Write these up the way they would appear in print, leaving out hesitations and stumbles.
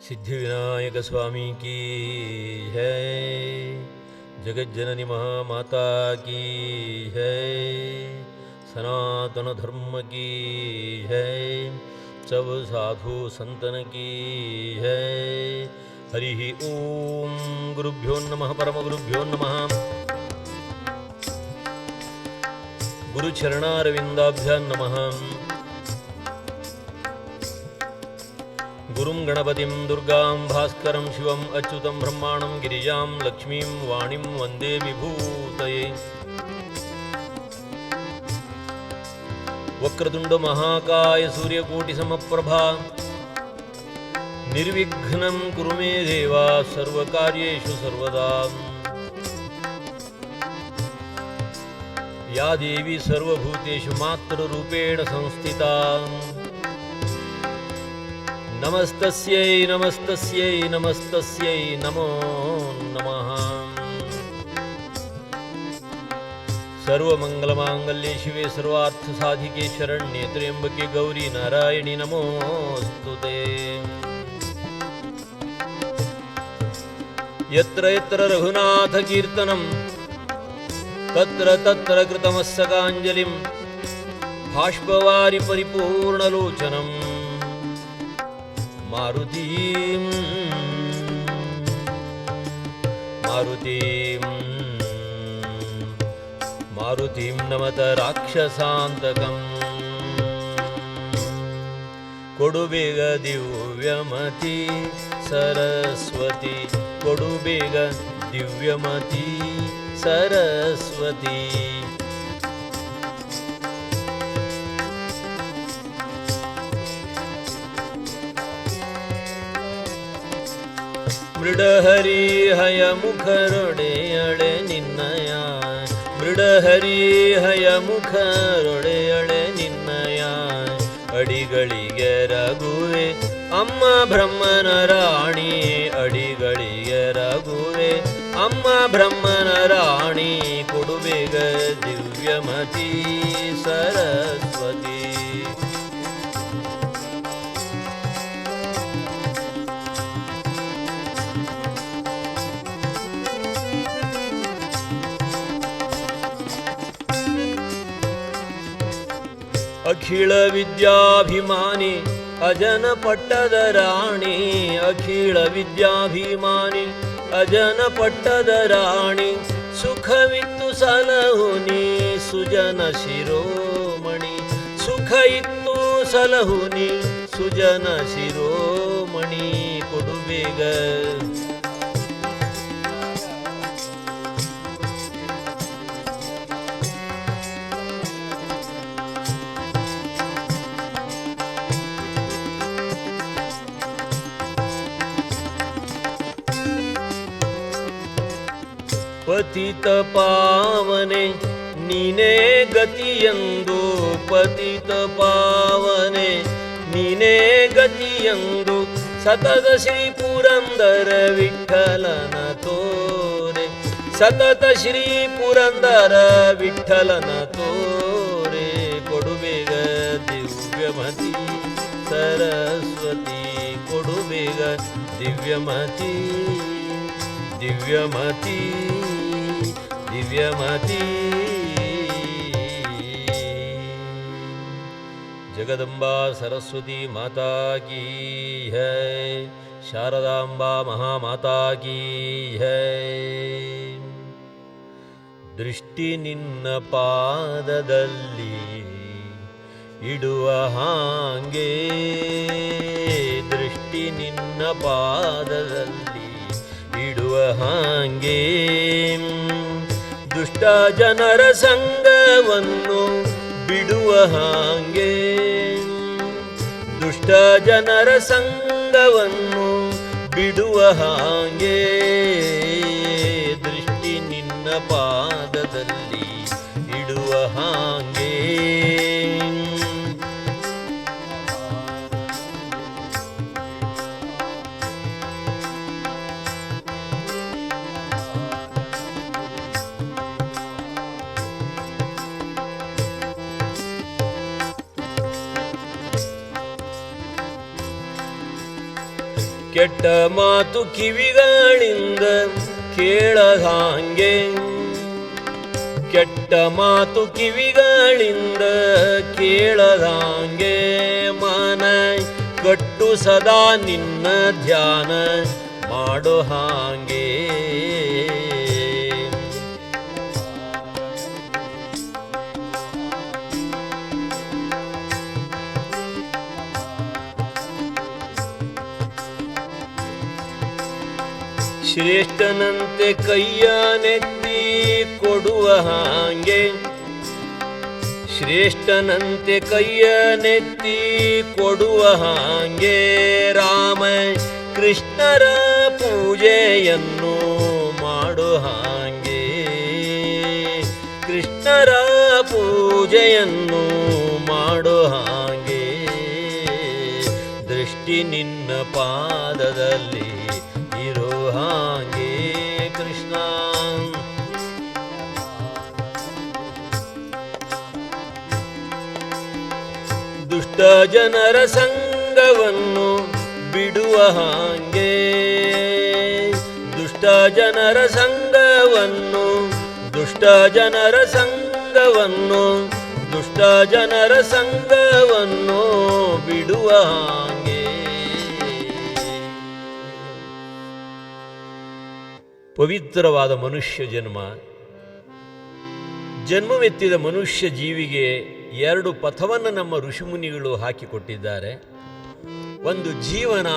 सिद्धिविनायक स्वामी की है, जगज्जननी महामाता की है, सनातन धर्म की है, सब साधु संतन की है। हरि ओम गुरुभ्यो नमः परमगुरुभ्यो नमः। गुरुचरणारविन्दाभ्यां नमः। गुरुं गणपतिं दुर्गां भास्करं शिवम् अच्युतं ब्रह्माणं गिरिजां लक्ष्मीं वाणीं वन्दे विभूतये। वक्रतुण्ड महाकाय सूर्यकोटिसमप्रभा निर्विघ्नं कुरु मे देवा सर्वकार्येषु सर्वदा। या देवी सर्वभूतेषु मातृरूपेण संस्थिता। नमस्तस्यै नमस्तस्यै नमस्तस्यै नमो नमः। सर्वमङ्गलमाङ्गल्ये शिवे सर्वार्थसाधिके शरण्ये त्र्यम्बके गौरी नारायणि नमोऽस्तुते। यत्र यत्र रघुनाथकीर्तनं तत्र तत्र कृतमस्तकाञ्जलिं बाष्पवारि परिपूर्णलोचनं मारुतिं नमत राक्षसान्तकम्। कोडुबेग दिव्यमती सरस्वती, कोडुबेग दिव्यमती सरस्वती। मृडहरि हय मुखरೊಡೆಯಳೆ ನಿನ್ನಯ, ಮೃಡಹರಿ ಹಯ ಮುಖರೊಡೆಯಳೆ ನಿನ್ನಯ, ಅಡಿಗಳಿಗೆ ರಘುವೆ ಅಮ್ಮ ಬ್ರಹ್ಮನ ರಾಣಿ, ಅಡಿಗಳಿಗೆ ರಘುವೆ ಅಮ್ಮ ಬ್ರಹ್ಮನ ರಾಣಿ, ಕೊಡುಬೇಗ ದಿವ್ಯಮತಿ ಸರಸ್ವತಿ। अखिल विद्याभिमानी अजन पट्टद राणी, अखिल विद्याभिमानी अजन पट्टद राणी, सुखवित्तु सलहुनी सुजन शिरोमणि, सुखइत्तु सलहुनी सुजन शिरोमणि, कोडुबेग पतित पावने नीने गतियंदु, पतित पावने नीने गतियंदु, सतत श्री पुरंदर विठ्ठलन तोरे, सतत श्री पुरंदर विठ्ठलन तोरे, कोडुबेग दिव्यमती सरस्वती, कोडुबेग दिव्यमती दिव्यमती दिव्यमती। जगदम्बा सरस्वती माता की है, शारदांबा महामाता की है। दृष्टि निन्न पाददल्ली इडुव हांगे, दृष्टि निन्न पाददल्ली इडुವ ಹಾಂಗೆ, ದುಷ್ಟ ಜನರ ಸಂಗವನ್ನು ಬಿಡುವ ಹಾಂಗೆ, ದುಷ್ಟ ಜನರ ಸಂಗವನ್ನು ಬಿಡುವ ಹಾಂಗೆ, ದೃಷ್ಟಿ ನಿನ್ನ ಪಾದದಲ್ಲಿ ಇಡುವ ಹಾಂಗೆ। ಕೆಟ್ಟ ಮಾತು ಕಿವಿಗಳಿಂದ ಕೇಳದಾಂಗೆ, ಕೆಟ್ಟ ಮಾತು ಕಿವಿಗಳಿಂದ ಕೇಳದಾಂಗೆ, ಮನ ಕಟ್ಟು ಸದಾ ನಿನ್ನ ಧ್ಯಾನ ಮಾಡೋ ಹಾಂಗೆ. ಶ್ರೇಷ್ಠನಂತೆ ಕೈಯ ನೆತ್ತಿ ಕೊಡುವ ಹಾಂಗೆ, ಶ್ರೇಷ್ಠನಂತೆ ಕೈಯ ನೆತ್ತಿ ಕೊಡುವ ಹಾಂಗೆ, ರಾಮ ಕೃಷ್ಣರ ಪೂಜೆಯನ್ನು ಮಾಡು ಹಾಂಗೆ, ಕೃಷ್ಣರ ಪೂಜೆಯನ್ನು ಮಾಡು ಹಾಂಗೆ. ದೃಷ್ಟಿ ನಿನ್ನ ಪಾದದಲ್ಲಿ ಇರೋ ಹಾಂಗೆ ಕೃಷ್ಣ. ದುಷ್ಟ ಜನರ ಸಂಗವನ್ನು ಬಿಡುವ ಹಾಂಗೆ, ದುಷ್ಟ ಜನರ ಸಂಗವನ್ನು, ದುಷ್ಟ ಜನರ ಸಂಗವನ್ನು, ದುಷ್ಟ ಜನರ ಸಂಗವನ್ನು ಬಿಡುವ ಹಾಂಗೆ. ಪವಿತ್ರವಾದ ಮನುಷ್ಯ ಜನ್ಮ. ಜನ್ಮವೆತ್ತಿದ ಮನುಷ್ಯ ಜೀವಿಗೆ ಎರಡು ಪಥವನ್ನು ನಮ್ಮ ಋಷಿಮುನಿಗಳು ಹಾಕಿಕೊಟ್ಟಿದ್ದಾರೆ. ಒಂದು ಜೀವನ,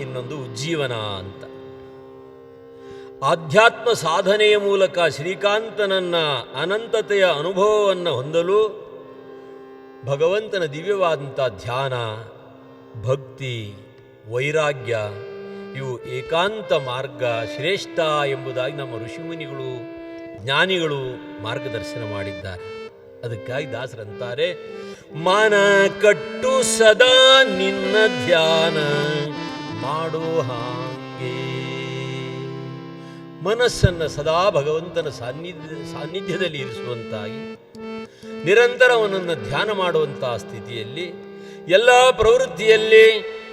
ಇನ್ನೊಂದು ಉಜ್ಜೀವನ ಅಂತ. ಆಧ್ಯಾತ್ಮ ಸಾಧನೆಯ ಮೂಲಕ ಶ್ರೀಕಾಂತನನ್ನ ಅನಂತತೆಯ ಅನುಭವವನ್ನು ಹೊಂದಲು ಭಗವಂತನ ದಿವ್ಯವಾದಂಥ ಧ್ಯಾನ, ಭಕ್ತಿ, ವೈರಾಗ್ಯ ಇವು ಏಕಾಂತ ಮಾರ್ಗ ಶ್ರೇಷ್ಠ ಎಂಬುದಾಗಿ ನಮ್ಮ ಋಷಿಮುನಿಗಳು, ಜ್ಞಾನಿಗಳು ಮಾರ್ಗದರ್ಶನ ಮಾಡಿದ್ದಾರೆ. ಅದಕ್ಕಾಗಿ ದಾಸರಂತಾರೆ, ಮನ ಕಟ್ಟು ಸದಾ ನಿನ್ನ ಧ್ಯಾನ ಮಾಡೋ ಹಾಂಗೆ. ಮನಸ್ಸನ್ನು ಸದಾ ಭಗವಂತನ ಸಾನ್ನಿಧ್ಯದಲ್ಲಿ ಇರಿಸುವಂತಾಗಿ ನಿರಂತರ ಅವನನ್ನು ಧ್ಯಾನ ಮಾಡುವಂತಹ ಸ್ಥಿತಿಯಲ್ಲಿ ಎಲ್ಲ ಪ್ರವೃತ್ತಿಯಲ್ಲಿ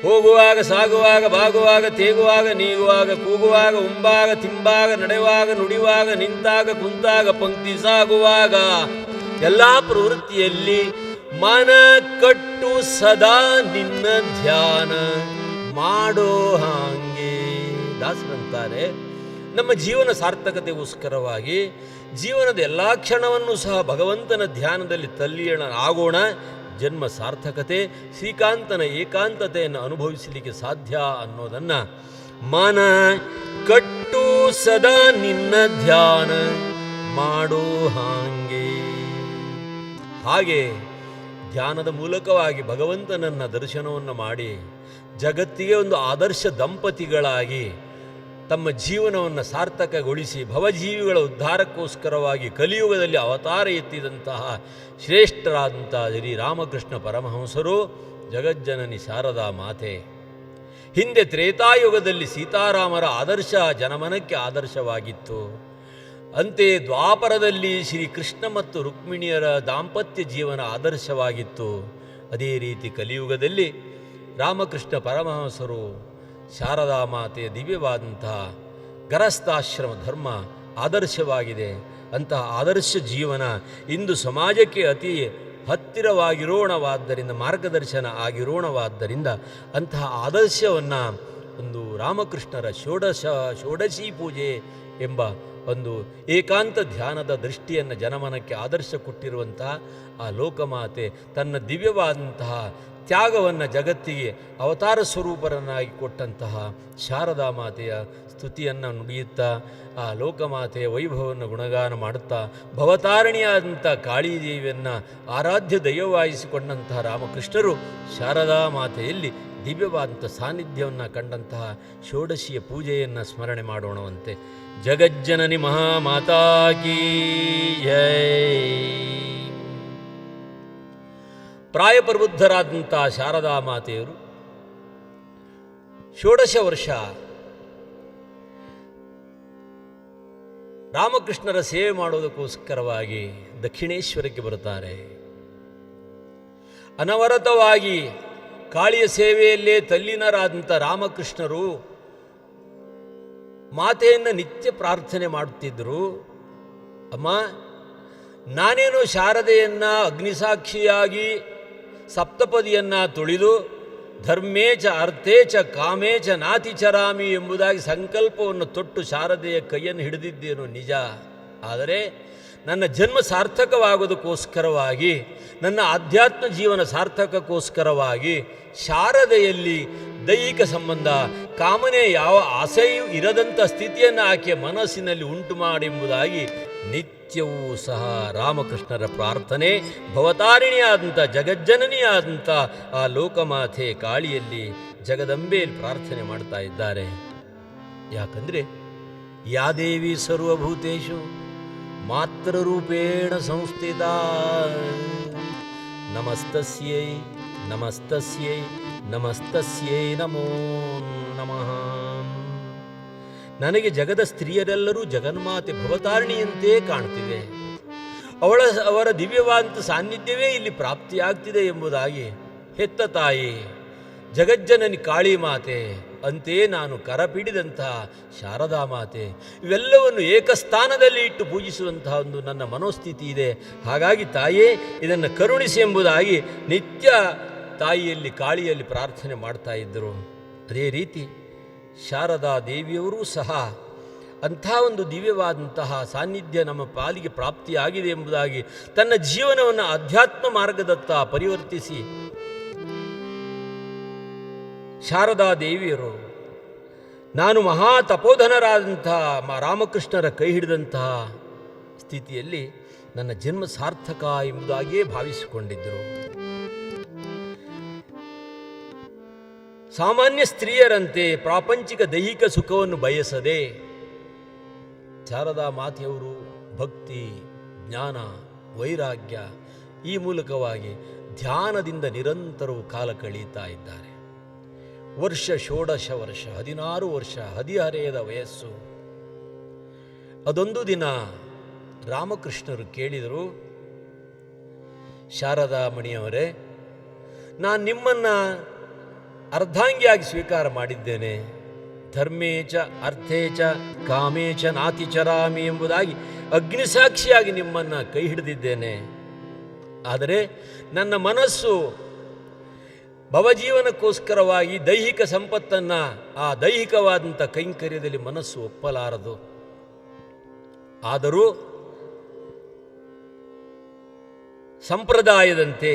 ಹೋಗುವಾಗ, ಸಾಗುವಾಗ, ಬಾಗುವಾಗ, ತೇಗುವಾಗ, ನೀಗುವಾಗ, ಕೂಗುವಾಗ, ಉಂಬಾಗ, ತಿಂಬಾಗ, ನಡೆಯುವಾಗ, ನುಡಿಯುವಾಗ, ನಿಂತಾಗ, ಕುಂತಾಗ, ಪಂಕ್ತಿ ಸಾಗುವಾಗ ಎಲ್ಲ ಪ್ರವೃತ್ತಿಯಲ್ಲಿ ಮನ ಕಟ್ಟು ಸದಾ ನಿನ್ನ ಧ್ಯಾನ ಮಾಡೋ ಹಾಂಗೆ. ದಾಸರಂತಾರೆ, ನಮ್ಮ ಜೀವನ ಸಾರ್ಥಕತೆಗೋಸ್ಕರವಾಗಿ ಜೀವನದ ಎಲ್ಲ ಕ್ಷಣವನ್ನು ಸಹ ಭಗವಂತನ ಧ್ಯಾನದಲ್ಲಿ ತಲ್ಲೀನ ಆಗೋಣ. ಜನ್ಮ ಸಾರ್ಥಕತೆ, ಶ್ರೀಕಾಂತನ ಏಕಾಂತತೆಯನ್ನು ಅನುಭವಿಸಲಿಕ್ಕೆ ಸಾಧ್ಯ ಅನ್ನೋದನ್ನು ಮನ ಕಟ್ಟು ಸದಾ ನಿನ್ನ ಧ್ಯಾನ ಮಾಡೋ ಹಾಂಗೆ. ಹಾಗೆ ಧ್ಯಾನದ ಮೂಲಕವಾಗಿ ಭಗವಂತನನ್ನ ದರ್ಶನವನ್ನು ಮಾಡಿ ಜಗತ್ತಿಗೆ ಒಂದು ಆದರ್ಶ ದಂಪತಿಗಳಾಗಿ ತಮ್ಮ ಜೀವನವನ್ನು ಸಾರ್ಥಕಗೊಳಿಸಿ ಭವಜೀವಿಗಳ ಉದ್ಧಾರಕ್ಕೋಸ್ಕರವಾಗಿ ಕಲಿಯುಗದಲ್ಲಿ ಅವತಾರ ಎತ್ತಿದಂತಹ ಶ್ರೇಷ್ಠರಾದಂಥ ಶ್ರೀ ರಾಮಕೃಷ್ಣ ಪರಮಹಂಸರು, ಜಗಜ್ಜನನಿ ಶಾರದಾ ಮಾತೆ. ಹಿಂದೆ ತ್ರೇತಾಯುಗದಲ್ಲಿ ಸೀತಾರಾಮರ ಆದರ್ಶ ಜನಮನಕ್ಕೆ ಆದರ್ಶವಾಗಿತ್ತು. ಅಂತೆಯೇ ದ್ವಾಪರದಲ್ಲಿ ಶ್ರೀಕೃಷ್ಣ ಮತ್ತು ರುಕ್ಮಿಣಿಯರ ದಾಂಪತ್ಯ ಜೀವನ ಆದರ್ಶವಾಗಿತ್ತು. ಅದೇ ರೀತಿ ಕಲಿಯುಗದಲ್ಲಿ ರಾಮಕೃಷ್ಣ ಪರಮಹಂಸರು, ಶಾರದಾ ಮಾತೆಯ ದಿವ್ಯವಾದಂತಹ ಗರಸ್ಥಾಶ್ರಮ ಧರ್ಮ ಆದರ್ಶವಾಗಿದೆ. ಅಂತಹ ಆದರ್ಶ ಜೀವನ ಇಂದು ಸಮಾಜಕ್ಕೆ ಅತಿ ಹತ್ತಿರವಾಗಿರೋಣವಾದ್ದರಿಂದ, ಮಾರ್ಗದರ್ಶನ ಆಗಿರೋಣವಾದ್ದರಿಂದ ಅಂತಹ ಆದರ್ಶವನ್ನು ಒಂದು ರಾಮಕೃಷ್ಣರ ಷೋಡಶಿ ಪೂಜೆ ಎಂಬ ಒಂದು ಏಕಾಂತ ಧ್ಯಾನದ ದೃಷ್ಟಿಯನ್ನು ಜನಮನಕ್ಕೆ ಆದರ್ಶ ಕೊಟ್ಟಿರುವಂತಹ ಆ ಲೋಕಮಾತೆ ತನ್ನ ದಿವ್ಯವಾದಂತಹ ತ್ಯಾಗವನ್ನು ಜಗತ್ತಿಗೆ ಅವತಾರ ಸ್ವರೂಪರನ್ನಾಗಿ ಕೊಟ್ಟಂತಹ ಶಾರದಾ ಮಾತೆಯ ಸ್ತುತಿಯನ್ನು ನುಡಿಯುತ್ತಾ ಆ ಲೋಕಮಾತೆಯ ವೈಭವವನ್ನು ಗುಣಗಾನ ಮಾಡುತ್ತಾ ಭವತಾರಿಣಿಯಾದಂಥ ಕಾಳಿದೇವಿಯನ್ನು ಆರಾಧ್ಯ ದೈವವಾಗಿಸಿಕೊಂಡಂತಹ ರಾಮಕೃಷ್ಣರು ಶಾರದಾ ಮಾತೆಯಲ್ಲಿ ದಿವ್ಯವಾದಂಥ ಸಾನ್ನಿಧ್ಯವನ್ನು ಕಂಡಂತಹ ಷೋಡಶಿಯ ಪೂಜೆಯನ್ನು ಸ್ಮರಣೆ ಮಾಡೋಣವಂತೆ. ಜಗಜ್ಜನನಿ ಮಹಾಮಾತಾ ಕೀ ಜೈ. ಪ್ರಾಯಪ್ರಬುದ್ಧರಾದಂಥ ಶಾರದಾ ಮಾತೆಯರು ಷೋಡಶ ವರ್ಷ ರಾಮಕೃಷ್ಣರ ಸೇವೆ ಮಾಡೋದಕ್ಕೋಸ್ಕರವಾಗಿ ದಕ್ಷಿಣೇಶ್ವರಕ್ಕೆ ಬರುತ್ತಾರೆ. ಅನವರತವಾಗಿ ಕಾಳಿಯ ಸೇವೆಯಲ್ಲೇ ತಲ್ಲೀನರಾದಂಥ ರಾಮಕೃಷ್ಣರು ಮಾತೆಯನ್ನು ನಿತ್ಯ ಪ್ರಾರ್ಥನೆ ಮಾಡುತ್ತಿದ್ದರು. ಅಮ್ಮ, ನಾನೇನು ಶಾರದೆಯನ್ನು ಅಗ್ನಿಸಾಕ್ಷಿಯಾಗಿ ಸಪ್ತಪದಿಯನ್ನು ತುಳಿದು ಧರ್ಮೇಚ ಅರ್ಥೇಚ ಕಾಮೇಚ ನಾತಿಚರಾಮಿ ಎಂಬುದಾಗಿ ಸಂಕಲ್ಪವನ್ನು ತೊಟ್ಟು ಶಾರದೆಯ ಕೈಯನ್ನು ಹಿಡಿದಿದ್ದೇನು ನಿಜ. ಆದರೆ ನನ್ನ ಜನ್ಮ ಸಾರ್ಥಕವಾಗೋದಕ್ಕೋಸ್ಕರವಾಗಿ, ನನ್ನ ಆಧ್ಯಾತ್ಮ ಜೀವನ ಸಾರ್ಥಕಕ್ಕೋಸ್ಕರವಾಗಿ ಶಾರದೆಯಲ್ಲಿ ದೈಹಿಕ ಸಂಬಂಧ, ಕಾಮನೆ ಯಾವ ಆಸೆಯೂ ಇರದಂಥ ಸ್ಥಿತಿಯನ್ನು ಆಕೆ ಮನಸ್ಸಿನಲ್ಲಿ ಉಂಟು ಮಾಡೆಂಬುದಾಗಿ ನಿತ್ಯವೂ ಸಹ ರಾಮಕೃಷ್ಣರ ಪ್ರಾರ್ಥನೆ ಭವತಾರಿಣಿಯಾದಂಥ ಜಗಜ್ಜನನಿಯಾದಂಥ ಆ ಲೋಕಮಾತೆ ಕಾಳಿಯಲ್ಲಿ ಜಗದಂಬೆಯಲ್ಲಿ ಪ್ರಾರ್ಥನೆ ಮಾಡ್ತಾ ಇದ್ದಾರೆ. ಯಾಕಂದರೆ ಯಾ ದೇವಿ ಸರ್ವಭೂತೇಷು ಮಾತೃರೂಪೇಣ ಸಂಸ್ಥಿತ ನಮಸ್ತಸ್ಯೈ ನಮಸ್ತಸ್ಯೈ ನಮಸ್ತಸ್ಯೈ ನಮೋ ನಮಃ. ನನಗೆ ಜಗದ ಸ್ತ್ರೀಯರೆಲ್ಲರೂ ಜಗನ್ಮಾತೆ ಭವತಾರಿಣಿಯಂತೆ ಕಾಣ್ತಿವೆ. ಅವರ ದಿವ್ಯವಾದಂಥ ಸಾನ್ನಿಧ್ಯವೇ ಇಲ್ಲಿ ಪ್ರಾಪ್ತಿಯಾಗ್ತಿದೆ ಎಂಬುದಾಗಿ ಹೆತ್ತ ತಾಯಿ ಜಗಜ್ಜನನಿ ಕಾಳಿ ಮಾತೆ, ಅಂತೆಯೇ ನಾನು ಕರಪಿಡಿದಂತಹ ಶಾರದಾ ಮಾತೆ, ಇವೆಲ್ಲವನ್ನು ಏಕಸ್ಥಾನದಲ್ಲಿ ಇಟ್ಟು ಪೂಜಿಸುವಂತಹ ಒಂದು ನನ್ನ ಮನೋಸ್ಥಿತಿ ಇದೆ. ಹಾಗಾಗಿ ತಾಯೇ ಇದನ್ನು ಕರುಣಿಸಿ ಎಂಬುದಾಗಿ ನಿತ್ಯ ತಾಯಿಯಲ್ಲಿ ಕಾಳಿಯಲ್ಲಿ ಪ್ರಾರ್ಥನೆ ಮಾಡ್ತಾ ಇದ್ದರು. ಅದೇ ರೀತಿ ಶಾರದಾ ದೇವಿಯವರೂ ಸಹ ಅಂಥ ಒಂದು ದಿವ್ಯವಾದಂತಹ ಸಾನ್ನಿಧ್ಯ ನಮ್ಮ ಪಾಲಿಗೆ ಪ್ರಾಪ್ತಿಯಾಗಿದೆ ಎಂಬುದಾಗಿ ತನ್ನ ಜೀವನವನ್ನು ಆಧ್ಯಾತ್ಮ ಮಾರ್ಗದತ್ತ ಪರಿವರ್ತಿಸಿ ಶಾರದಾ ದೇವಿಯರು ನಾನು ಮಹಾ ತಪೋಧನರಾದಂತಹ ರಾಮಕೃಷ್ಣರ ಕೈ ಹಿಡಿದಂತಹ ಸ್ಥಿತಿಯಲ್ಲಿ ನನ್ನ ಜನ್ಮ ಸಾರ್ಥಕ ಎಂಬುದಾಗಿಯೇ ಭಾವಿಸಿಕೊಂಡಿದ್ದರು. ಸಾಮಾನ್ಯ ಸ್ತ್ರೀಯರಂತೆ ಪ್ರಾಪಂಚಿಕ ದೈಹಿಕ ಸುಖವನ್ನು ಬಯಸದೆ ಶಾರದಾ ಮಾತೆಯವರು ಭಕ್ತಿ, ಜ್ಞಾನ, ವೈರಾಗ್ಯ ಈ ಮೂಲಕವಾಗಿ ಧ್ಯಾನದಿಂದ ನಿರಂತರವೂ ಕಾಲ ಕಳೀತಾ ಇದ್ದಾರೆ. ವರ್ಷ 16 ವರ್ಷ, 16 ವರ್ಷ ಹದಿಹರೆಯದ ವಯಸ್ಸು. ಅದೊಂದು ದಿನ ರಾಮಕೃಷ್ಣರು ಕೇಳಿದರು, ಶಾರದಾ ಮಣಿಯವರೇ, ನಾನು ನಿಮ್ಮನ್ನು ಅರ್ಧಾಂಗಿಯಾಗಿ ಸ್ವೀಕಾರ ಮಾಡಿದ್ದೇನೆ. ಧರ್ಮೇಚ ಅರ್ಥೇಚ ಕಾಮೇಚ ನಾತಿಚರಾಮಿ ಎಂಬುದಾಗಿ ಅಗ್ನಿಸಾಕ್ಷಿಯಾಗಿ ನಿಮ್ಮನ್ನು ಕೈ ಹಿಡಿದಿದ್ದೇನೆ. ಆದರೆ ನನ್ನ ಮನಸ್ಸು ಭವಜೀವನಕ್ಕೋಸ್ಕರವಾಗಿ ದೈಹಿಕ ಸಂಪತ್ತನ್ನು, ಆ ದೈಹಿಕವಾದಂಥ ಕೈಂಕರ್ಯದಲ್ಲಿ ಮನಸ್ಸು ಒಪ್ಪಲಾರದು. ಆದರೂ ಸಂಪ್ರದಾಯದಂತೆ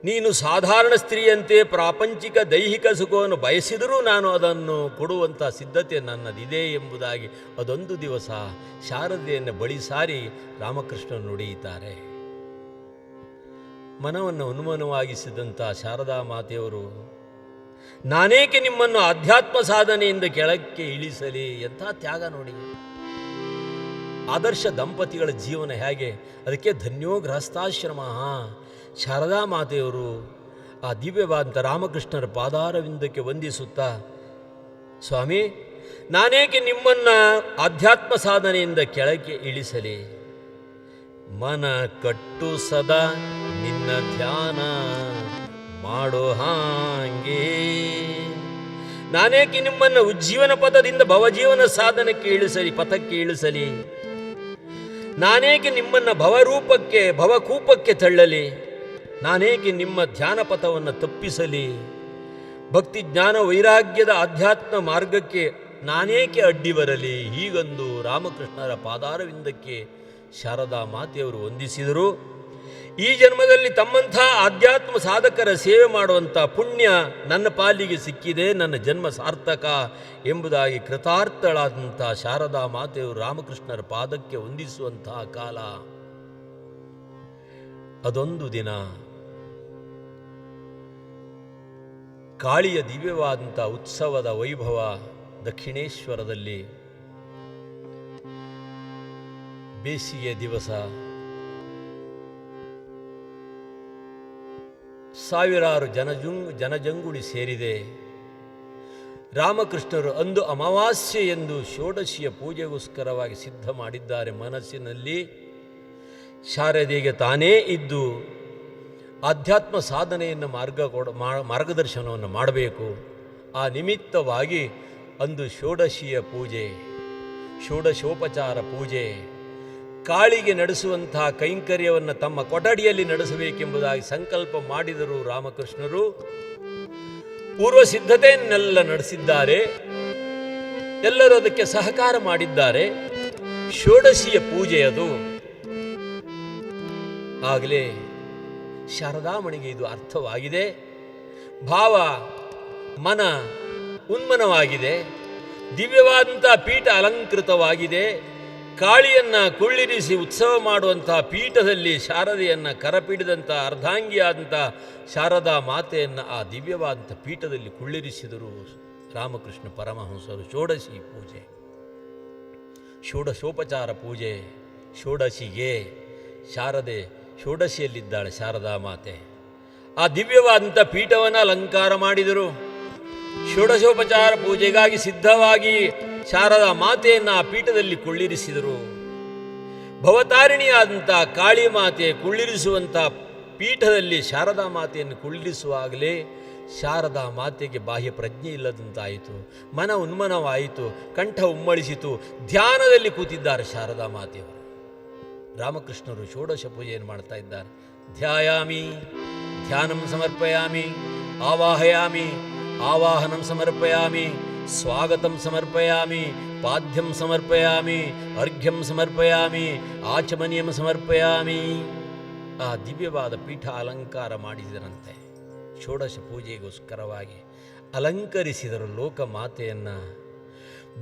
ನೀನು ಸಾಧಾರಣ ಸ್ತ್ರೀಯಂತೆ ಪ್ರಾಪಂಚಿಕ ದೈಹಿಕ ಸುಖವನ್ನು ಬಯಸಿದರೂ ನಾನು ಅದನ್ನು ಕೊಡುವಂಥ ಸಿದ್ಧತೆ ನನ್ನದಿದೆ ಎಂಬುದಾಗಿ ಅದೊಂದು ದಿವಸ ಶಾರದೆಯನ್ನು ಬಳಿ ಸಾರಿ ರಾಮಕೃಷ್ಣರು ನುಡಿಯುತ್ತಾರೆ. ಮನವನ್ನು ಉನ್ಮನವಾಗಿಸಿದಂಥ ಶಾರದಾ ಮಾತೆಯವರು, ನಾನೇಕೆ ನಿಮ್ಮನ್ನು ಆಧ್ಯಾತ್ಮ ಸಾಧನೆಯಿಂದ ಕೆಳಕ್ಕೆ ಇಳಿಸಲಿ. ಎಂಥ ತ್ಯಾಗ ನೋಡಿ. ಆದರ್ಶ ದಂಪತಿಗಳ ಜೀವನ ಹೇಗೆ, ಅದಕ್ಕೆ ಧನ್ಯೋ ಗೃಹಸ್ಥಾಶ್ರಮ. ಶಾರದಾ ಮಾತೆಯವರು ಆ ದಿವ್ಯವಾದಂಥ ರಾಮಕೃಷ್ಣರ ಪಾದಾರವಿಂದಕ್ಕೆ ವಂದಿಸುತ್ತಾ, ಸ್ವಾಮಿ, ನಾನೇಕೆ ನಿಮ್ಮನ್ನು ಆಧ್ಯಾತ್ಮ ಸಾಧನೆಯಿಂದ ಕೆಳಕ್ಕೆ ಇಳಿಸಲಿ. ಮನ ಕಟ್ಟು ಸದಾ ನಿನ್ನ ಧ್ಯಾನ ಮಾಡೋ ಹಾಂಗೆ. ನಾನೇಕೆ ನಿಮ್ಮನ್ನು ಉಜ್ಜೀವನ ಪಥದಿಂದ ಭವಜೀವನ ಸಾಧನಕ್ಕೆ ಇಳಿಸಲಿ, ಪಥಕ್ಕೆ ಇಳಿಸಲಿ. ನಾನೇಕೆ ನಿಮ್ಮನ್ನು ಭವರೂಪಕ್ಕೆ ಭವಕೂಪಕ್ಕೆ ತಳ್ಳಲಿ. ನಾನೇಕೆ ನಿಮ್ಮ ಧ್ಯಾನ ಪಥವನ್ನು ತಪ್ಪಿಸಲಿ. ಭಕ್ತಿ ಜ್ಞಾನ ವೈರಾಗ್ಯದ ಆಧ್ಯಾತ್ಮ ಮಾರ್ಗಕ್ಕೆ ನಾನೇಕೆ ಅಡ್ಡಿ ಬರಲಿ. ಹೀಗಂದು ರಾಮಕೃಷ್ಣರ ಪಾದಾರವಿಂದಕ್ಕೆ ಶಾರದಾ ಮಾತೆಯವರು ವಂದಿಸಿದರು. ಈ ಜನ್ಮದಲ್ಲಿ ತಮ್ಮಂಥ ಆಧ್ಯಾತ್ಮ ಸಾಧಕರ ಸೇವೆ ಮಾಡುವಂಥ ಪುಣ್ಯ ನನ್ನ ಪಾಲಿಗೆ ಸಿಕ್ಕಿದೆ, ನನ್ನ ಜನ್ಮ ಸಾರ್ಥಕ ಎಂಬುದಾಗಿ ಕೃತಾರ್ಥಳಾದಂಥ ಶಾರದಾ ಮಾತೆಯವರು ರಾಮಕೃಷ್ಣರ ಪಾದಕ್ಕೆ ವಂದಿಸುವಂತಹ ಕಾಲ. ಅದೊಂದು ದಿನ ಕಾಳಿಯ ದಿವ್ಯವಾದಂಥ ಉತ್ಸವದ ವೈಭವ ದಕ್ಷಿಣೇಶ್ವರದಲ್ಲಿ ಬೇಸಿಗೆ ದಿವಸ. ಸಾವಿರಾರು ಜನಜಂಗುಳಿ ಸೇರಿದೆ. ರಾಮಕೃಷ್ಣರು ಅಂದು ಅಮಾವಾಸ್ಯೆ ಎಂದು ಷೋಡಶಿಯ ಪೂಜೆಗೋಸ್ಕರವಾಗಿ ಸಿದ್ಧ ಮಾಡಿದ್ದಾರೆ. ಮನಸ್ಸಿನಲ್ಲಿ ಶಾರದೆಗೆ ತಾನೇ ಇದ್ದು ಆಧ್ಯಾತ್ಮ ಸಾಧನೆಯನ್ನು ಮಾರ್ಗದರ್ಶನವನ್ನು ಮಾಡಬೇಕು. ಆ ನಿಮಿತ್ತವಾಗಿ ಅಂದು ಷೋಡಶಿಯ ಪೂಜೆ, ಷೋಡಶೋಪಚಾರ ಪೂಜೆ, ಕಾಳಿಗೆ ನಡೆಸುವಂತಹ ಕೈಂಕರ್ಯವನ್ನು ತಮ್ಮ ಕೊಠಡಿಯಲ್ಲಿ ನಡೆಸಬೇಕೆಂಬುದಾಗಿ ಸಂಕಲ್ಪ ಮಾಡಿದರು ರಾಮಕೃಷ್ಣರು. ಪೂರ್ವ ಸಿದ್ಧತೆಯನ್ನೆಲ್ಲ ನಡೆಸಿದ್ದಾರೆ. ಎಲ್ಲರೂ ಅದಕ್ಕೆ ಸಹಕಾರ ಮಾಡಿದ್ದಾರೆ. ಷೋಡಶಿಯ ಪೂಜೆ ಅದು. ಆಗಲೇ ಶಾರದಾಮಣಿಗೆ ಇದು ಅರ್ಥವಾಗಿದೆ. ಭಾವ ಮನ ಉನ್ಮನವಾಗಿದೆ. ದಿವ್ಯವಾದಂಥ ಪೀಠ ಅಲಂಕೃತವಾಗಿದೆ. ಕಾಳಿಯನ್ನು ಕುಳ್ಳಿರಿಸಿ ಉತ್ಸವ ಮಾಡುವಂತಹ ಪೀಠದಲ್ಲಿ ಶಾರದೆಯನ್ನು ಕರಪಿಡಿದಂಥ ಅರ್ಧಾಂಗಿಯಾದಂಥ ಶಾರದಾ ಮಾತೆಯನ್ನು ಆ ದಿವ್ಯವಾದಂಥ ಪೀಠದಲ್ಲಿ ಕುಳ್ಳಿರಿಸಿದರು ರಾಮಕೃಷ್ಣ ಪರಮಹಂಸರು. ಷೋಡಶಿ ಪೂಜೆ, ಷೋಡಶೋಪಚಾರ ಪೂಜೆ. ಷೋಡಶಿಗೆ ಶಾರದೆ ಷೋಡಶಿಯಲ್ಲಿದ್ದಾಳೆ ಶಾರದಾ ಮಾತೆ. ಆ ದಿವ್ಯವಾದಂಥ ಪೀಠವನ್ನು ಅಲಂಕಾರ ಮಾಡಿದರು. ಷೋಡಶೋಪಚಾರ ಪೂಜೆಗಾಗಿ ಸಿದ್ಧವಾಗಿ ಶಾರದಾ ಮಾತೆಯನ್ನು ಆ ಪೀಠದಲ್ಲಿ ಕುಳ್ಳಿರಿಸಿದರು. ಭವತಾರಿಣಿಯಾದಂಥ ಕಾಳಿ ಮಾತೆ ಕುಳ್ಳಿರಿಸುವಂಥ ಪೀಠದಲ್ಲಿ ಶಾರದಾ ಮಾತೆಯನ್ನು ಕುಳ್ಳಿರಿಸುವಾಗಲೇ ಶಾರದಾ ಮಾತೆಗೆ ಬಾಹ್ಯ ಪ್ರಜ್ಞೆ ಇಲ್ಲದಂತಾಯಿತು. ಮನ ಉನ್ಮನವಾಯಿತು. ಕಂಠ ಉಮ್ಮಳಿಸಿತು. ಧ್ಯಾನದಲ್ಲಿ ಕೂತಿದ್ದಾರೆ ಶಾರದಾ ಮಾತೆಯವರು. ರಾಮಕೃಷ್ಣರು ಷೋಡಶ ಪೂಜೆಯನ್ನು ಮಾಡ್ತಾ ಇದ್ದಾರೆ. ಧ್ಯಾಯಾಮಿ, ಧ್ಯಾನಂ ಸಮರ್ಪಯಾಮಿ, ಆವಾಹಯಾಮಿ, ಆವಾಹನಂ ಸಮರ್ಪಯಾಮಿ, ಸ್ವಾಗತಂ ಸಮರ್ಪಯಾಮಿ, ಪಾದ್ಯಂ ಸಮರ್ಪಯಾಮಿ, ಅರ್ಘ್ಯಂ ಸಮರ್ಪಯಾಮಿ, ಆಚಮನೀಯಂ ಸಮರ್ಪಯಾಮಿ. ಆ ದಿವ್ಯವಾದ ಪೀಠ ಅಲಂಕಾರ ಮಾಡಿದರಂತೆ. ಷೋಡಶ ಪೂಜೆಗೋಸ್ಕರವಾಗಿ ಅಲಂಕರಿಸಿದರು ಲೋಕಮಾತೆಯನ್ನು.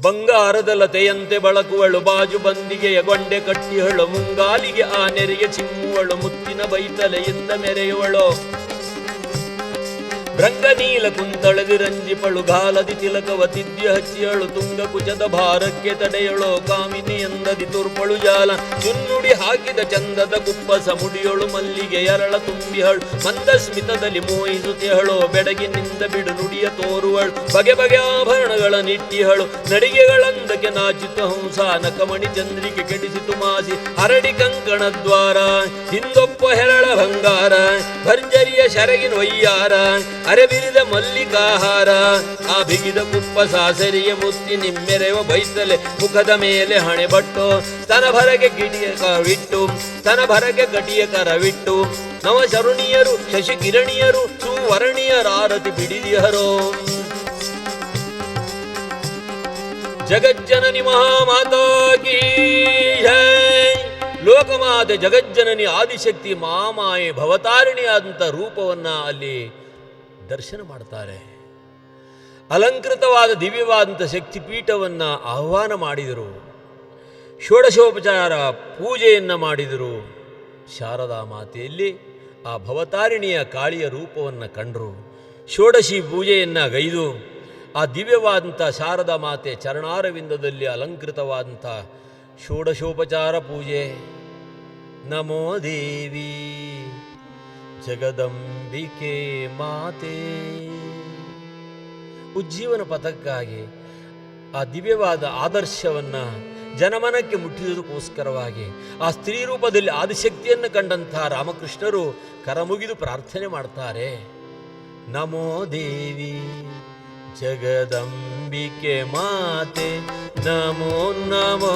ಬಂಗಾರದ ಲತೆಯಂತೆ ಬಳಕುವಳು, ಬಾಜು ಬಂದಿಗೆಯ ಗೊಂಡೆ ಕಟ್ಟಿಹಳು, ಮುಂಗಾಲಿಗೆ ಆ ನೆರೆಗೆ ಚಿಮ್ಮುವಳು, ಮುತ್ತಿನ ಬೈತಲೆಯಿಂದ ಮೆರೆಯುವಳು, ರಂಗನೀಲ ಕುಂತಳದಿ ರಂಜಿಪಳು, ಗಾಲದಿ ತಿಲಕವ ತಿದ್ಯ ಹಚ್ಚಿಯಳು, ತುಂಗ ಕುಚದ ಭಾರಕ್ಕೆ ತಡೆಯಳು, ಕಾಮಿನಿ ಎಂದದಿ ತುರ್ಪಳು ಜಾಲ, ಚುನ್ನುಡಿ ಹಾಕಿದ ಚಂದದ ಕುಪ್ಪಸ ಮುಡಿಯಳು, ಮಲ್ಲಿಗೆ ಎರಳ ತುಂಬಿಹಳು, ಮಂದ ಸ್ಮಿತದಲ್ಲಿ ಮೋಹಿಸುತ್ತಿಹಳು, ಬೆಡಗಿನಿಂದ ಬಿಡು ನುಡಿಯ ತೋರುವಳು, ಬಗೆ ಬಗೆ ಆಭರಣಗಳ ನಿಟ್ಟಿಹಳು, ನಡಿಗೆಗಳಂದಕ್ಕೆ ನಾಚಿತ ಹಂಸ, ನಕಮಣಿ ಚಂದ್ರಿಕೆ ಕೆಡಿಸಿತು ಮಾಸಿ, ಹರಡಿ ಕಂಕಣ ದ್ವಾರ, ಹಿಂದೊಪ್ಪ ಹೆರಳ ಬಂಗಾರ, ಭರ್ಜರಿಯ ಶರಗಿನ ವಯ್ಯಾರ, ಅರೆಬಿರಿದ ಮಲ್ಲಿಕಾಹಾರ, ಆ ಬಿಗಿದ ಕುಪ್ಪ ಸಾಸರಿಯ ಮುತ್ತಿ ನಿಮ್ಮೆರೆವ ಬೈತಲೆ, ಮುಖದ ಮೇಲೆ ಹಣೆ ಬಟ್ಟು, ಸ್ತನಭರಗೆ ಗಿಡಿಯ ಕರವಿಟ್ಟು, ಸ್ತನಭರಗೆ ಗಟಿಯ ಕರವಿಟ್ಟು, ನವ ಶರುಣಿಯರು ಶಶಿ ಕಿರಣಿಯರು ಸುವರ್ಣಿಯರಾರತಿ ಬಿಡಿದಿಹರೋ. ಜಗಜ್ಜನನಿ ಮಹಾಮಾತಾ ಕೀ ಜೈ. ಲೋಕಮಾತೆ ಜಗಜ್ಜನನಿ ಆದಿಶಕ್ತಿ ಮಹಾಮಾಯೆ ಭವತಾರಿಣಿಯಾದಂಥ ರೂಪವನ್ನು ಅಲ್ಲಿ ದರ್ಶನ ಮಾಡ್ತಾರೆ. ಅಲಂಕೃತವಾದ ದಿವ್ಯವಾದಂಥ ಶಕ್ತಿಪೀಠವನ್ನು ಆಹ್ವಾನ ಮಾಡಿದರು. ಷೋಡಶೋಪಚಾರ ಪೂಜೆಯನ್ನು ಮಾಡಿದರು. ಶಾರದಾ ಮಾತೆಯಲ್ಲಿ ಆ ಭವತಾರಿಣಿಯ ಕಾಳಿಯ ರೂಪವನ್ನು ಕಂಡರು. ಷೋಡಶಿ ಪೂಜೆಯನ್ನು ಗೈದು ಆ ದಿವ್ಯವಾದಂಥ ಶಾರದಾ ಮಾತೆ ಚರಣಾರವಿಂದದಲ್ಲಿ ಅಲಂಕೃತವಾದಂಥ ಷೋಡಶೋಪಚಾರ ಪೂಜೆ. ನಮೋ ದೇವಿ ಜಗದಂಬಿಕೆ ಮಾತೆ. ಉಜ್ಜೀವನ ಪಥಕ್ಕಾಗಿ ಆ ದಿವ್ಯವಾದ ಆದರ್ಶವನ್ನು ಜನಮನಕ್ಕೆ ಮುಟ್ಟಿಸುವುದಕ್ಕೋಸ್ಕರವಾಗಿ ಆ ಸ್ತ್ರೀ ರೂಪದಲ್ಲಿ ಆದಿಶಕ್ತಿಯನ್ನು ಕಂಡಂತಹ ರಾಮಕೃಷ್ಣರು ಕರಮುಗಿದು ಪ್ರಾರ್ಥನೆ ಮಾಡ್ತಾರೆ. ನಮೋ ದೇವಿ ಜಗದಂಬಿಕೆ ಮಾತೆ, ನಮೋ ನಮೋ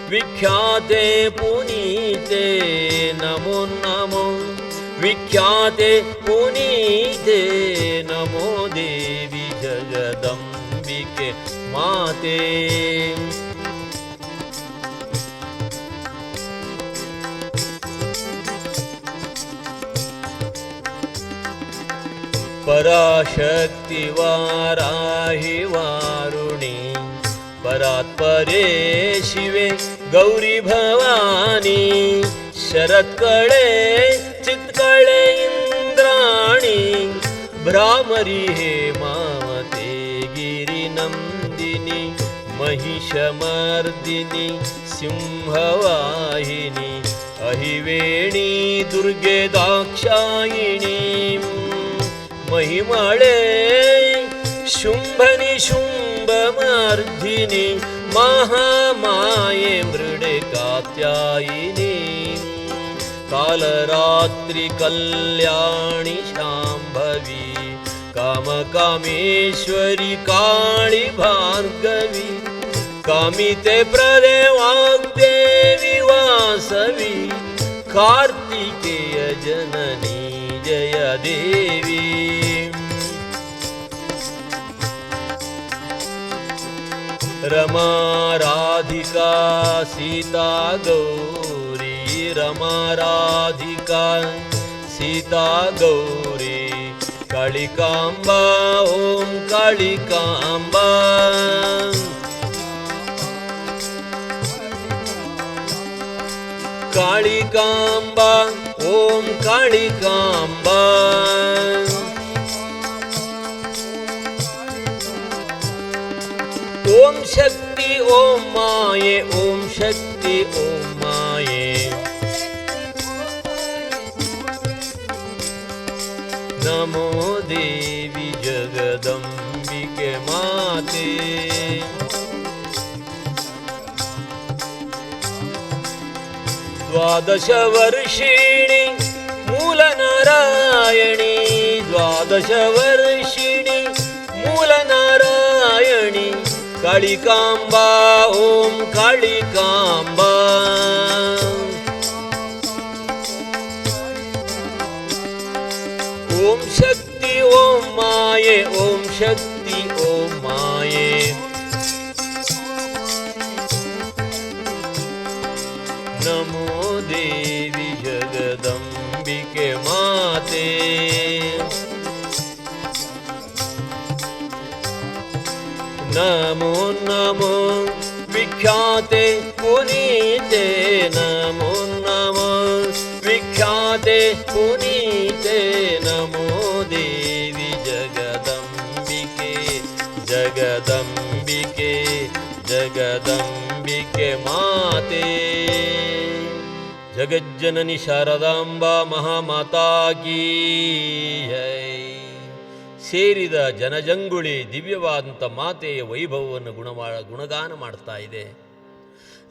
ವಿಖ್ಯಾತೆ ಪುನೀತೆ, ನಮೋ ನಮೋ ವಿಖ್ಯಾತೆ ಪುನೀತೆ, ನಮೋ ದೇವಿ ಜಗದಂಬಿಕೆ ಮಾತೆ. ಪರಾಶಕ್ತಿ ವಾರಾಹಿ ವಾರುಣಿ, ಪರಾತ್ಪರೇ ಶಿವೆ ಗೌರಿ ಭವಾನಿ, ಶರತ್ಕಳೆ ಚಿತ್ಕಳೆ ಇಂದ್ರಾಣಿ, ಭ್ರಾಮರಿ ಹೇಮಾವತೆ ಗಿರಿ ನಂದಿನಿ, महिषमर्दिनी सिंहवाहिनी अहिवेणी दुर्गे दाक्षायिणी महिमळे शुंभनि शुंभमर्दिनी महामाये मृडे कात्यायिनी ಕಾಲರಾತ್ರಿ ಕಲ್ಯಾಣಿ ಶಾಂಭವಿ ಕಾಮಕಾಮೇಶ್ವರಿ ಕಾಳಿ ಭಾರ್ಗವಿ ಕಾಮಿತೆ ಪ್ರದೆ ವಾಗ್ದೇವಿ ವಾಸವಿ ಕಾರ್ತಿಕೇಯ ಜನನಿ ಜಯ ದೇವಿ रमा राधिका सीता गौरी रमा राधिका सीता गौरी कालिकांबा ओम कालिकांबा कालिकांबा ओम कालिकांबा ओम शक्ति ओम माये ओम शक्ति ओम माये नमो देवी जगदंबिके माते द्वादश वर्षिणी मूलनारायणी द्वादश वर्षिणी मूलनारायणी कालिकांबा ओम कालिकांबा ओम शक्ति ओम माये ओम शक्ति ओम माये नमो देवी जगदंबिके माते नमो नमो विख्याते पुनीते नमो नमो विख्याते पुनीते नमो देवी जगदंबिके जगदंबिके जगदंबिके माते जगज्जननी शारदांबा महामाता की जय ಸೇರಿದ ಜನಜಂಗುಳಿ ದಿವ್ಯವಾದಂಥ ಮಾತೆಯ ವೈಭವವನ್ನು ಗುಣಗಾನ ಮಾಡ್ತಾ ಇದೆ.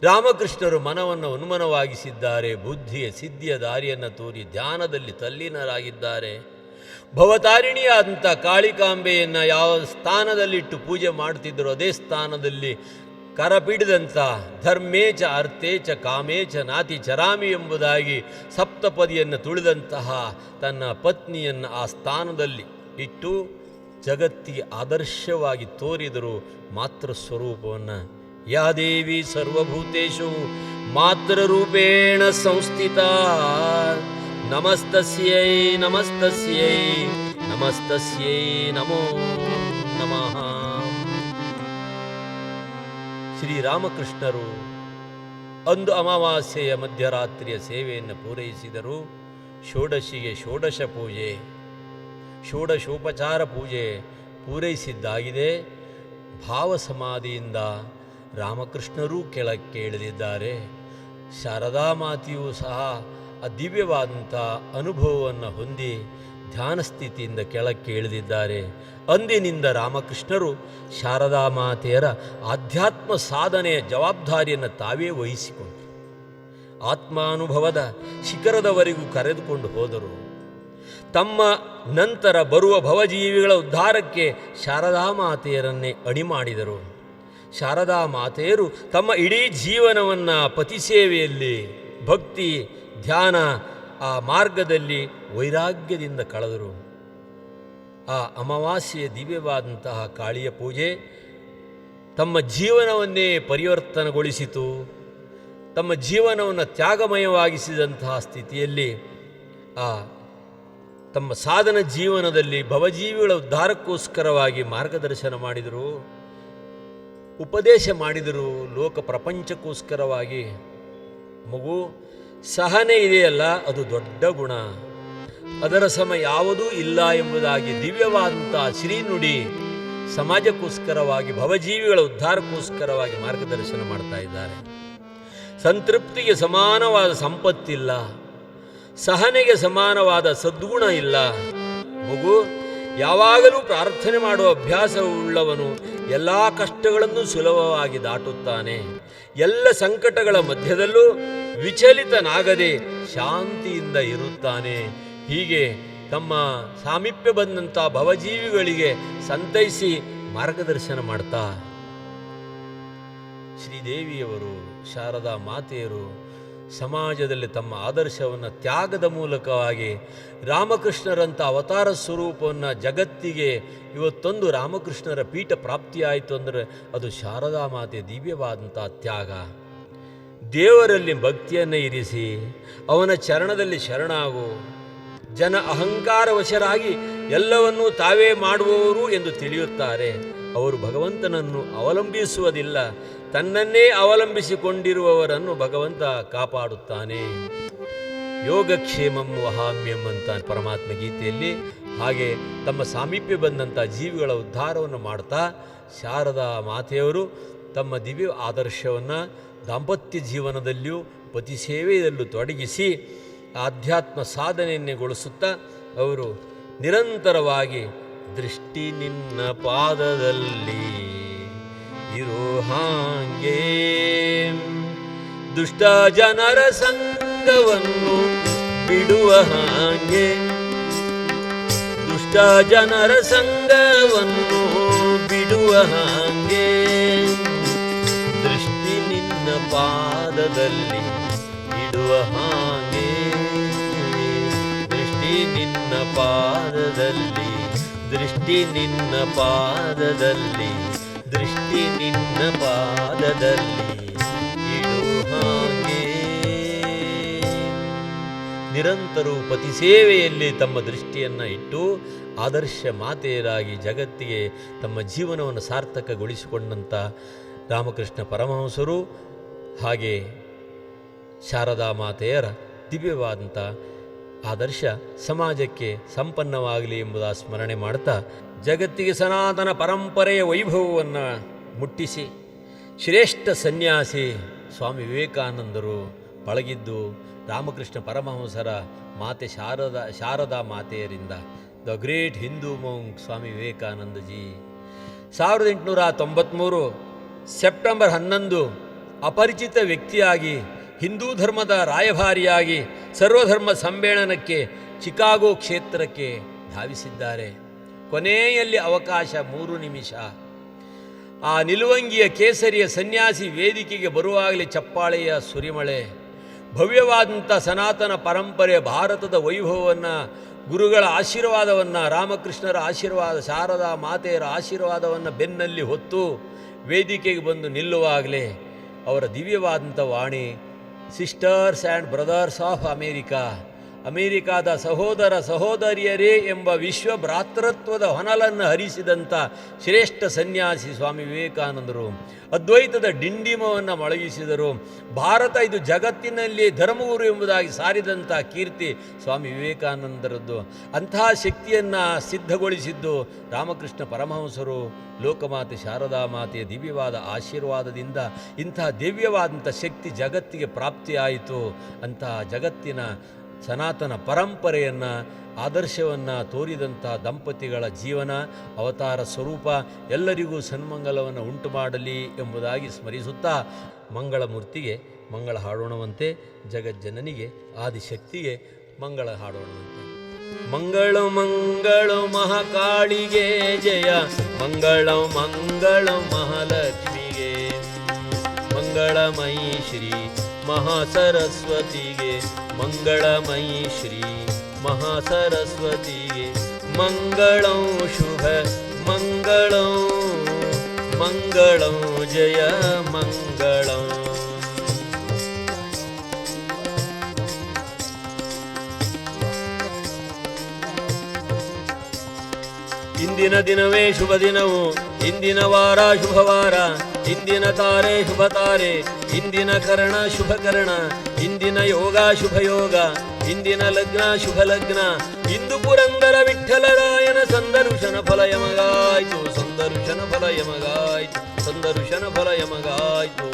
ರಾಮಕೃಷ್ಣರು ಮನವನ್ನು ಉನ್ಮನವಾಗಿಸಿದ್ದಾರೆ, ಬುದ್ಧಿಯ ಸಿದ್ಧಿಯ ದಾರಿಯನ್ನು ತೋರಿ ಧ್ಯಾನದಲ್ಲಿ ತಲ್ಲೀನರಾಗಿದ್ದಾರೆ. ಭವತಾರಿಣಿಯಾದಂಥ ಕಾಳಿಕಾಂಬೆಯನ್ನು ಯಾವ ಸ್ಥಾನದಲ್ಲಿಟ್ಟು ಪೂಜೆ ಮಾಡ್ತಿದ್ದರೋ ಅದೇ ಸ್ಥಾನದಲ್ಲಿ ಕರಪಿಡಿದಂಥ ಧರ್ಮೇಚ ಅರ್ಥೇಚ ಕಾಮೇಚ ನಾತಿ ಚರಾಮಿ ಎಂಬುದಾಗಿ ಸಪ್ತಪದಿಯನ್ನು ತುಳಿದಂತಹ ತನ್ನ ಪತ್ನಿಯನ್ನು ಆ ಸ್ಥಾನದಲ್ಲಿ ಇಟ್ಟು ಜಗತ್ತಿಗೆ ಆದರ್ಶವಾಗಿ ತೋರಿದರು ಮಾತೃ ಸ್ವರೂಪವನ್ನು. ಯಾ ದೇವಿ ಸರ್ವಭೂತೇಷು ಮಾತೃರೂಪೇಣ ಸಂಸ್ಥಿತಾ ನಮಸ್ತಸ್ಯೈ ನಮಸ್ತಸ್ಯೈ ನಮಸ್ತಸ್ಯೈ ನಮೋ ನಮಃ. ಶ್ರೀರಾಮಕೃಷ್ಣರು ಅಂದು ಅಮಾವಾಸ್ಯೆಯ ಮಧ್ಯರಾತ್ರಿಯ ಸೇವೆಯನ್ನು ಪೂರೈಸಿದರು. ಷೋಡಶಿಗೆ ಷೋಡಶ ಪೂಜೆ, ಷೋಡಶೋಪಚಾರ ಪೂಜೆ ಪೂರೈಸಿದ್ದಾಗಿದೆ. ಭಾವ ಸಮಾಧಿಯಿಂದ ರಾಮಕೃಷ್ಣರೂ ಕೆಳಕ್ಕೆ ಇಳಿದಿದ್ದಾರೆ. ಶಾರದಾ ಮಾತೆಯೂ ಸಹ ಆ ದಿವ್ಯವಾದಂಥ ಅನುಭವವನ್ನು ಹೊಂದಿ ಧ್ಯಾನ ಸ್ಥಿತಿಯಿಂದ ಕೆಳಕ್ಕೆ ಇಳಿದಿದ್ದಾರೆ. ಅಂದಿನಿಂದ ರಾಮಕೃಷ್ಣರು ಶಾರದಾ ಮಾತೆಯರ ಆಧ್ಯಾತ್ಮ ಸಾಧನೆಯ ಜವಾಬ್ದಾರಿಯನ್ನು ತಾವೇ ವಹಿಸಿಕೊಂಡರು. ಆತ್ಮಾನುಭವದ ಶಿಖರದವರೆಗೂ ಕರೆದುಕೊಂಡು ಹೋದರು. ತಮ್ಮ ನಂತರ ಬರುವ ಭವಜೀವಿಗಳ ಉದ್ಧಾರಕ್ಕೆ ಶಾರದಾ ಮಾತೆಯರನ್ನೇ ಅಣಿ ಮಾಡಿದರು. ಶಾರದಾ ಮಾತೆಯರು ತಮ್ಮ ಇಡೀ ಜೀವನವನ್ನು ಪತಿ ಸೇವೆಯಲ್ಲಿ, ಭಕ್ತಿ, ಧ್ಯಾನ ಆ ಮಾರ್ಗದಲ್ಲಿ ವೈರಾಗ್ಯದಿಂದ ಕಳೆದರು. ಆ ಅಮಾವಾಸ್ಯೆಯ ದಿವ್ಯವಾದಂತಹ ಕಾಳಿಯ ಪೂಜೆ ತಮ್ಮ ಜೀವನವನ್ನೇ ಪರಿವರ್ತನೆಗೊಳಿಸಿತು. ತಮ್ಮ ಜೀವನವನ್ನು ತ್ಯಾಗಮಯವಾಗಿಸಿದಂತಹ ಸ್ಥಿತಿಯಲ್ಲಿ ತಮ್ಮ ಸಾಧನ ಜೀವನದಲ್ಲಿ ಭವಜೀವಿಗಳ ಉದ್ಧಾರಕ್ಕೋಸ್ಕರವಾಗಿ ಮಾರ್ಗದರ್ಶನ ಮಾಡಿದರು, ಉಪದೇಶ ಮಾಡಿದರು. ಲೋಕ ಪ್ರಪಂಚಕ್ಕೋಸ್ಕರವಾಗಿ ಮಗು ಸಹನೆ ಇದೆಯಲ್ಲ ಅದು ದೊಡ್ಡ ಗುಣ, ಅದರ ಸಮ ಯಾವುದೂ ಇಲ್ಲ ಎಂಬುದಾಗಿ ದಿವ್ಯವಾದಂಥ ಶ್ರೀನುಡಿ ಸಮಾಜಕ್ಕೋಸ್ಕರವಾಗಿ ಭವಜೀವಿಗಳ ಉದ್ಧಾರಕ್ಕೋಸ್ಕರವಾಗಿ ಮಾರ್ಗದರ್ಶನ ಮಾಡ್ತಾ ಇದ್ದಾರೆ. ಸಂತೃಪ್ತಿಗೆ ಸಮಾನವಾದ ಸಂಪತ್ತಿಲ್ಲ, ಸಹನೆಗೆ ಸಮಾನವಾದ ಸದ್ಗುಣ ಇಲ್ಲ. ಮಗು ಯಾವಾಗಲೂ ಪ್ರಾರ್ಥನೆ ಮಾಡುವ ಅಭ್ಯಾಸವುಳ್ಳವನು ಎಲ್ಲ ಕಷ್ಟಗಳನ್ನು ಸುಲಭವಾಗಿ ದಾಟುತ್ತಾನೆ. ಎಲ್ಲ ಸಂಕಟಗಳ ಮಧ್ಯದಲ್ಲೂ ವಿಚಲಿತನಾಗದೆ ಶಾಂತಿಯಿಂದ ಇರುತ್ತಾನೆ. ಹೀಗೆ ತಮ್ಮ ಸಾಮೀಪ್ಯ ಬಂದಂಥ ಭವಜೀವಿಗಳಿಗೆ ಸಂತೈಸಿ ಮಾರ್ಗದರ್ಶನ ಮಾಡ್ತಾ ಶ್ರೀದೇವಿಯವರು, ಶಾರದಾ ಮಾತೆಯರು ಸಮಾಜದಲ್ಲಿ ತಮ್ಮ ಆದರ್ಶವನ್ನು ತ್ಯಾಗದ ಮೂಲಕವಾಗಿ ರಾಮಕೃಷ್ಣರಂಥ ಅವತಾರ ಸ್ವರೂಪವನ್ನು ಜಗತ್ತಿಗೆ ಇವತ್ತೊಂದು ರಾಮಕೃಷ್ಣರ ಪೀಠ ಪ್ರಾಪ್ತಿಯಾಯಿತು ಅಂದರೆ ಅದು ಶಾರದಾ ಮಾತೆ ದಿವ್ಯವಾದಂಥ ತ್ಯಾಗ. ದೇವರಲ್ಲಿ ಭಕ್ತಿಯನ್ನು ಇರಿಸಿ ಅವನ ಚರಣದಲ್ಲಿ ಶರಣಾಗು. ಜನ ಅಹಂಕಾರವಶರಾಗಿ ಎಲ್ಲವನ್ನೂ ತಾವೇ ಮಾಡುವವರು ಎಂದು ತಿಳಿಯುತ್ತಾರೆ. ಅವರು ಭಗವಂತನನ್ನು ಅವಲಂಬಿಸುವುದಿಲ್ಲ, ತನ್ನನ್ನೇ ಅವಲಂಬಿಸಿಕೊಂಡಿರುವವರನ್ನು ಭಗವಂತ ಕಾಪಾಡುತ್ತಾನೆ. ಯೋಗಕ್ಷೇಮಂ ವಹಾಮ್ಯಂ ಅಂತ ಪರಮಾತ್ಮ ಗೀತೆಯಲ್ಲಿ. ಹಾಗೆ ತಮ್ಮ ಸಾಮೀಪ್ಯ ಬಂದಂಥ ಜೀವಿಗಳ ಉದ್ಧಾರವನ್ನು ಮಾಡ್ತಾ ಶಾರದಾ ಮಾತೆಯವರು ತಮ್ಮ ದಿವ್ಯ ಆದರ್ಶವನ್ನು ದಾಂಪತ್ಯ ಜೀವನದಲ್ಲಿಯೂ ಪತಿ ಸೇವೆಯಲ್ಲೂ ತೊಡಗಿಸಿ ಆಧ್ಯಾತ್ಮ ಸಾಧನೆಯನ್ನುಗೊಳಿಸುತ್ತಾ ಅವರು ನಿರಂತರವಾಗಿ ದೃಷ್ಟಿ ನಿನ್ನ ಪಾದದಲ್ಲಿ ಇರೋ ಹಾಂಗೆ, ದುಷ್ಟ ಜನರ ಸಂಗವನ್ನು ಬಿಡುವ ಹಾಂಗೆ, ದುಷ್ಟ ಜನರ ಸಂಗವನ್ನು ಬಿಡುವ ಹಾಂಗೆ, ದೃಷ್ಟಿ ನಿನ್ನ ಪಾದದಲ್ಲಿ ಇಡುವ ಹಾಂಗೆ, ದೃಷ್ಟಿ ನಿನ್ನ ಪಾದದಲ್ಲಿ, ದೃಷ್ಟಿ ನಿನ್ನ ಪಾದದಲ್ಲಿ, ದೃಷ್ಟಿ ನಿನ್ನ ಪಾದದಲ್ಲಿ ಇಡು ಹಾಗೆ. ನಿರಂತರವೂ ಪತಿ ಸೇವೆಯಲ್ಲಿ ತಮ್ಮ ದೃಷ್ಟಿಯನ್ನು ಇಟ್ಟು ಆದರ್ಶ ಮಾತೆಯರಾಗಿ ಜಗತ್ತಿಗೆ ತಮ್ಮ ಜೀವನವನ್ನು ಸಾರ್ಥಕಗೊಳಿಸಿಕೊಂಡಂಥ ರಾಮಕೃಷ್ಣ ಪರಮಹಂಸರು ಹಾಗೆ ಶಾರದಾ ಮಾತೆಯರ ದಿವ್ಯವಾದಂಥ ಆದರ್ಶ ಸಮಾಜಕ್ಕೆ ಸಂಪನ್ನವಾಗಲಿ ಎಂಬುದ ಸ್ಮರಣೆ ಮಾಡ್ತಾ ಜಗತ್ತಿಗೆ ಸನಾತನ ಪರಂಪರೆಯ ವೈಭವವನ್ನು ಮುಟ್ಟಿಸಿ ಶ್ರೇಷ್ಠ ಸನ್ಯಾಸಿ ಸ್ವಾಮಿ ವಿವೇಕಾನಂದರು ಪಳಗಿದ್ದು ರಾಮಕೃಷ್ಣ ಪರಮಹಂಸರ ಮಾತೆ ಶಾರದಾ ಮಾತೆಯರಿಂದ. The great Hindu monk Swami Vivekanandaji 1893 September 11 ಅಪರಿಚಿತ ವ್ಯಕ್ತಿಯಾಗಿ ಹಿಂದೂ ಧರ್ಮದ ರಾಯಭಾರಿಯಾಗಿ ಸರ್ವಧರ್ಮ ಸಮ್ಮೇಳನಕ್ಕೆ ಚಿಕಾಗೋ ಕ್ಷೇತ್ರಕ್ಕೆ ಧಾವಿಸಿದ್ದಾರೆ. ಕೊನೆಯಲ್ಲಿ ಅವಕಾಶ 3 ನಿಮಿಷ. ಆ ನಿಲುವಂಗಿಯ ಕೇಸರಿಯ ಸನ್ಯಾಸಿ ವೇದಿಕೆಗೆ ಬರುವಾಗಲೇ ಚಪ್ಪಾಳೆಯ ಸುರಿಮಳೆ. ಭವ್ಯವಾದಂಥ ಸನಾತನ ಪರಂಪರೆಯ ಭಾರತದ ವೈಭವವನ್ನು, ಗುರುಗಳ ಆಶೀರ್ವಾದವನ್ನು, ರಾಮಕೃಷ್ಣರ ಆಶೀರ್ವಾದ, ಶಾರದಾ ಮಾತೆಯರ ಆಶೀರ್ವಾದವನ್ನು ಬೆನ್ನಲ್ಲಿ ಹೊತ್ತು ವೇದಿಕೆಗೆ ಬಂದು ನಿಲ್ಲುವಾಗಲೇ ಅವರ ದಿವ್ಯವಾದಂಥ ವಾಣಿ, ಸಿಸ್ಟರ್ಸ್ ಆ್ಯಂಡ್ ಬ್ರದರ್ಸ್ ಆಫ್ ಅಮೇರಿಕಾದ ಸಹೋದರ ಸಹೋದರಿಯರೇ ಎಂಬ ವಿಶ್ವ ಭ್ರಾತೃತ್ವದ ಹೊನಲನ್ನು ಹರಿಸಿದಂಥ ಶ್ರೇಷ್ಠ ಸನ್ಯಾಸಿ ಸ್ವಾಮಿ ವಿವೇಕಾನಂದರು ಅದ್ವೈತದ ಡಿಂಡಿಮವನ್ನು ಮೊಳಗಿಸಿದರು. ಭಾರತ ಇದು ಜಗತ್ತಿನಲ್ಲಿ ಧರ್ಮಗುರು ಎಂಬುದಾಗಿ ಸಾರಿದಂಥ ಕೀರ್ತಿ ಸ್ವಾಮಿ ವಿವೇಕಾನಂದರದ್ದು. ಅಂತಹ ಶಕ್ತಿಯನ್ನು ಸಿದ್ಧಗೊಳಿಸಿದ್ದು ರಾಮಕೃಷ್ಣ ಪರಮಹಂಸರು. ಲೋಕಮಾತೆ ಶಾರದಾ ಮಾತೆಯ ದಿವ್ಯವಾದ ಆಶೀರ್ವಾದದಿಂದ ಇಂತಹ ದಿವ್ಯವಾದಂಥ ಶಕ್ತಿ ಜಗತ್ತಿಗೆ ಪ್ರಾಪ್ತಿಯಾಯಿತು. ಅಂತಹ ಜಗತ್ತಿನ ಸನಾತನ ಪರಂಪರೆಯನ್ನು, ಆದರ್ಶವನ್ನು ತೋರಿದಂಥ ದಂಪತಿಗಳ ಜೀವನ, ಅವತಾರ ಸ್ವರೂಪ ಎಲ್ಲರಿಗೂ ಸನ್ಮಂಗಲವನ್ನು ಉಂಟು ಮಾಡಲಿ ಎಂಬುದಾಗಿ ಸ್ಮರಿಸುತ್ತಾ ಮಂಗಳಮೂರ್ತಿಗೆ ಮಂಗಳ ಹಾಡೋಣವಂತೆ, ಜಗಜ್ಜನನಿಗೆ ಆದಿಶಕ್ತಿಗೆ ಮಂಗಳ ಹಾಡೋಣವಂತೆ. ಮಂಗಳು ಮಂಗಳು ಮಹಾಕಾಳಿಗೆ ಜಯ, ಮಂಗಳ ಮಂಗಳ ಮಹಾಲಕ್ಷ್ಮಿಗೆ, ಮಂಗಳಮಯಿ ಶ್ರೀ ಮಹಾಸರಸ್ವತಿಗೆ, ಮಂಗಳಮಯಿ ಶ್ರೀ ಮಹಾಸರಸ್ವತಿಗೆ ಮಂಗಳಂ ಶುಭ ಮಂಗಳಂ ಮಂಗಳಂ ಜಯ ಮಂಗಳಂ. ಇಂದಿನ ದಿನವೇ ಶುಭ ದಿನವು, ಇಂದಿನ ವಾರ ಶುಭವಾರ, ಇಂದಿನ ತಾರೆ ಶುಭ ತಾರೆ, ಇಂದಿನ ಕರ್ಣ ಶುಭ ಕರ್ಣ, ಇಂದಿನ ಯೋಗ ಶುಭ ಯೋಗ, ಇಂದಿನ ಲಗ್ನ ಶುಭ ಲಗ್ನ. ಇಂದು ಪುರಂದರ ವಿಠ್ಠಲರಾಯನ ಸಂದರ್ಶನ ಫಲ ಯಮಗಾಯ್ತು, ಸಂದರ್ಶನ ಫಲ ಯಮಗಾಯ್ತು, ಸಂದರ್ಶನ ಫಲ ಯಮಗಾಯ್ತು.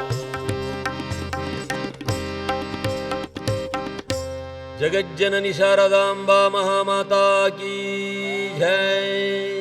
ಜಗಜ್ಜನನಿ ಶಾರದಾಂಬಾ ಮಹಾಮಾತಾ ಕೀ ಜೈ.